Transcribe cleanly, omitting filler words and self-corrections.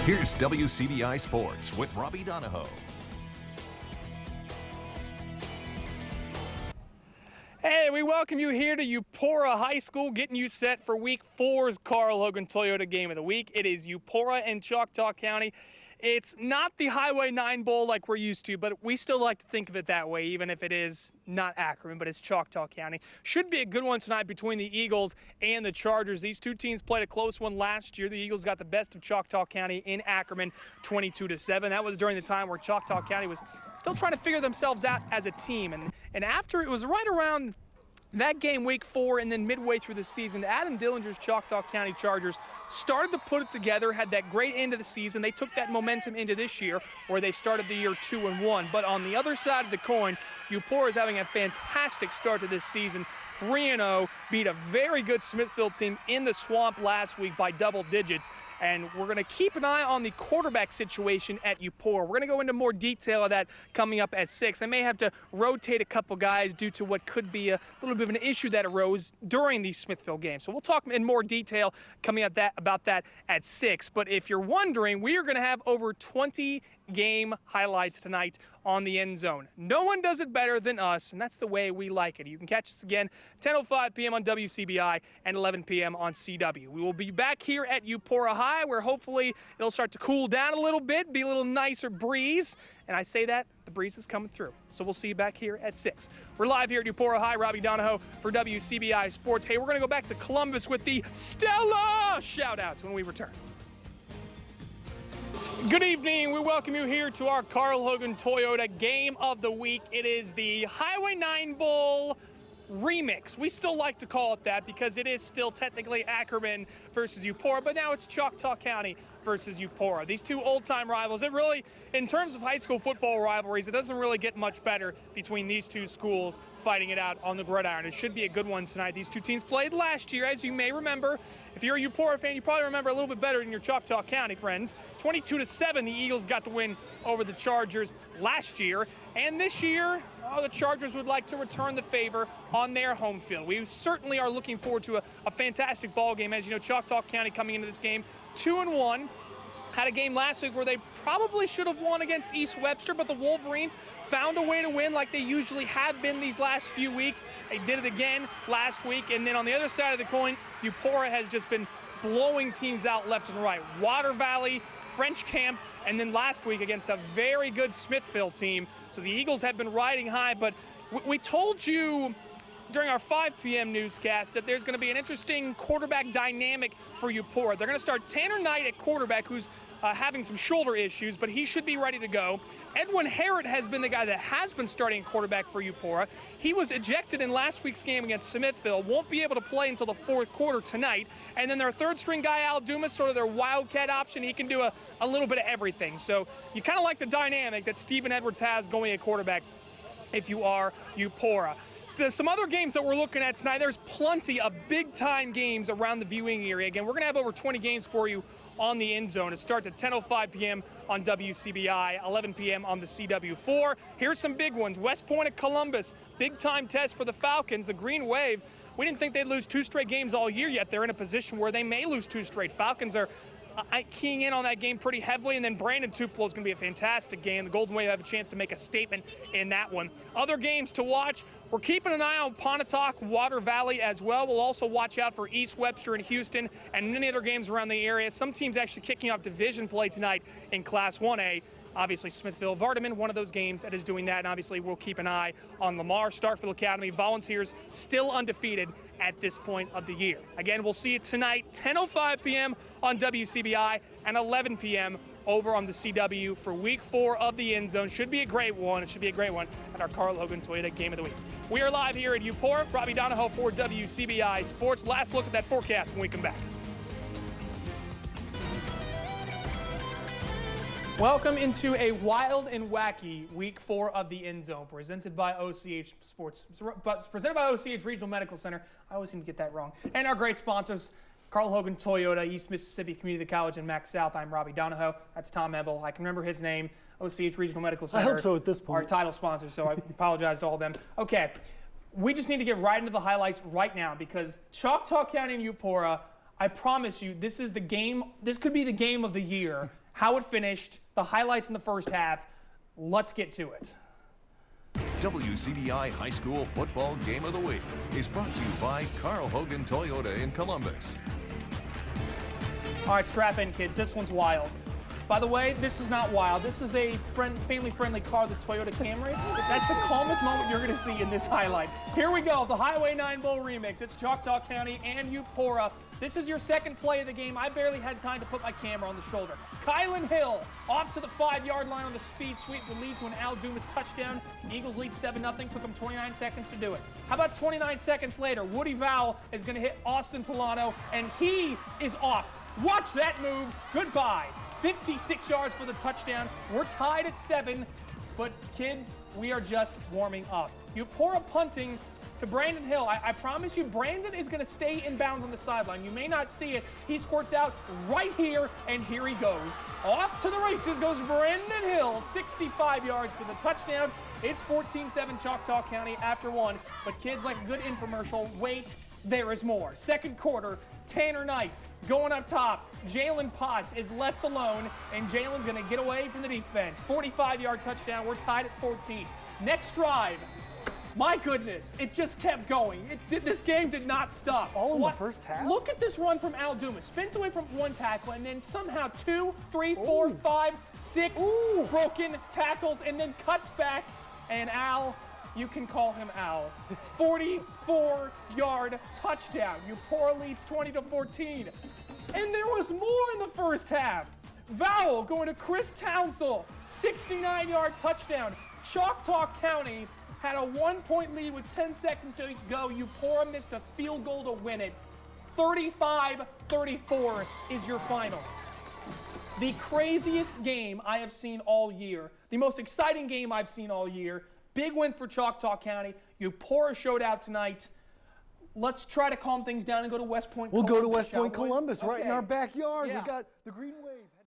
Here's WCBI Sports with Robbie Donahoe. Hey, we welcome you here to Eupora High School, getting you set for Week 4's Carl Hogan Toyota Game of the Week. It is Eupora and Choctaw County. It's not the Highway 9 Bowl like we're used to, but we still like to think of it that way, even if it is not Ackerman, but it's Choctaw County. Should be a good one tonight between the Eagles and the Chargers. These two teams played a close one last year. The Eagles got the best of Choctaw County in Ackerman, 22-7. That was during the time where Choctaw County was still trying to figure themselves out as a team. And after, it was right around that game, Week 4, and then midway through the season, Adam Dillinger's Choctaw County Chargers started to put it together, had that great end of the season. They took that momentum into this year, where they started the year 2-1. But on the other side of the coin, Eupora is having a fantastic start to this season. 3-0, beat a very good Smithfield team in the Swamp last week by double digits. And we're going to keep an eye on the quarterback situation at Eupora. We're going to go into more detail of that coming up at 6. They may have to rotate a couple guys due to what could be a little bit of an issue that arose during the Smithfield game. So we'll talk in more detail coming up about that at 6. But if you're wondering, we are going to have over 20 game highlights tonight on the End Zone. No one does it better than us, and that's the way we like it. You can catch us again 10:05 p.m. on WCBI and 11 p.m. on CW. We will be back here at Eupora High, where hopefully it'll start to cool down a little bit, be a little nicer breeze. And I say that, the breeze is coming through. So we'll see you back here at 6. We're live here at Eupora High. Robbie Donahoe for WCBI Sports. Hey, we're going to go back to Columbus with the Stella shout-outs when we return. Good evening. We welcome you here to our Carl Hogan Toyota Game of the Week. It is the Highway 9 Bowl remix. We still like to call it that because it is still technically Ackerman versus Eupora, but now it's Choctaw County versus Eupora. These two old-time rivals. It really, in terms of high school football rivalries, it doesn't really get much better between these two schools fighting it out on the gridiron. It should be a good one tonight. These two teams played last year, as you may remember. If you're a Eupora fan, you probably remember a little bit better than your Choctaw County friends. 22-7, the Eagles got the win over the Chargers last year. And this year, the Chargers would like to return the favor on their home field. We certainly are looking forward to a fantastic ball game. As you know, Choctaw County coming into this game 2-1. Had a game last week where they probably should have won against East Webster, but the Wolverines found a way to win like they usually have been these last few weeks. They did it again last week. And then on the other side of the coin, Eupora has just been blowing teams out left and right. Water Valley, French Camp, and then last week against a very good Smithfield team. So the Eagles have been riding high, but we told you during our 5 p.m. newscast that there's going to be an interesting quarterback dynamic for Eupora. They're going to start Tanner Knight at quarterback, who's having some shoulder issues, but he should be ready to go. Edwin Harrod has been the guy that has been starting quarterback for Eupora. He was ejected in last week's game against Smithfield, won't be able to play until the fourth quarter tonight. And then their third-string guy, Al Dumas, sort of their wildcat option. He can do a little bit of everything. So you kind of like the dynamic that Stephen Edwards has going at quarterback if you are Eupora. Some other games that we're looking at tonight, there's plenty of big-time games around the viewing area. Again, we're going to have over 20 games for you on the End Zone. It starts at 10:05 p.m. on WCBI, 11 p.m. on the CW4. Here's some big ones. West Point at Columbus, big-time test for the Falcons. The Green Wave, we didn't think they'd lose 2 straight games all year yet. They're in a position where they may lose 2 straight. Falcons are keying in on that game pretty heavily, and then Brandon Tupelo is going to be a fantastic game. The Golden Wave have a chance to make a statement in that one. Other games to watch, we're keeping an eye on Pontotoc, Water Valley as well. We'll also watch out for East Webster and Houston and many other games around the area. Some teams actually kicking off division play tonight in Class 1A. Obviously, Smithfield-Vardaman, one of those games that is doing that. And obviously, we'll keep an eye on Lamar, Starkville Academy, Volunteers, still undefeated at this point of the year. Again, we'll see it tonight, 10:05 p.m. on WCBI and 11 p.m. over on the CW for Week 4 of the End Zone. Should be a great one. It should be a great one at our Carl Hogan Toyota Game of the Week. We are live here at Eupora. Robbie Donahoe for WCBI Sports. Last look at that forecast when we come back. Welcome into a wild and wacky Week 4 of the End Zone, presented by OCH Sports, presented by OCH Regional Medical Center. I always seem to get that wrong. And our great sponsors, Carl Hogan Toyota, East Mississippi Community College in Max South. I'm Robbie Donahoe. That's Tom Ebel. I can remember his name. OCH Regional Medical Center. I hope so at this point. Our title sponsor, so I apologize to all of them. Okay, we just need to get right into the highlights right now because Choctaw County and Eupora, I promise you, this is the game. This could be the game of the year how it finished, the highlights in the first half. Let's get to it. WCBI High School Football Game of the Week is brought to you by Carl Hogan Toyota in Columbus. All right, strap in, kids. This one's wild. By the way, this is not wild. This is a family-friendly car, the Toyota Camry. That's the calmest moment you're going to see in this highlight. Here we go, the Highway 9 Bowl remix. It's Choctaw County and Eupora. This is your second play of the game. I barely had time to put my camera on the shoulder. Kylan Hill off to the 5-yard line on the speed sweep to lead to an Al Dumas touchdown. Eagles lead 7-0. Took them 29 seconds to do it. How about 29 seconds later? Woody Vowell is going to hit Austin Tolano, and he is off. Watch that move. Goodbye. 56 yards for the touchdown. We're tied at 7, but kids, we are just warming up. Eupora punting to Brandon Hill. I promise you, Brandon is going to stay in bounds on the sideline. You may not see it. He squirts out right here, and here he goes. Off to the races goes Brandon Hill, 65 yards for the touchdown. It's 14-7 Choctaw County after 1, but kids, like a good infomercial, wait, there is more. Second quarter, Tanner Knight going up top. Jalen Potts is left alone, and Jalen's going to get away from the defense. 45-yard touchdown. We're tied at 14. Next drive. My goodness, it just kept going. This game did not stop. All in the first half? Look at this run from Al Dumas. Spins away from one tackle, and then somehow 2, 3, 4, 5, 6 broken tackles, and then cuts back. And Al, you can call him Al. 44-yard touchdown. Eupora leads 20-14. And there was more in the first half. Vowell going to Chris Townsell, 69-yard touchdown. Choctaw County had a 1-point lead with 10 seconds to go. Eupora missed a field goal to win it. 35-34 is your final. The craziest game I have seen all year. The most exciting game I've seen all year. Big win for Choctaw County. Eupora showed out tonight. Let's try to calm things down and go to West Point. We'll Columbus, go to West shall Point, we? Columbus, right in Okay. our backyard. Yeah. We got the Green Wave.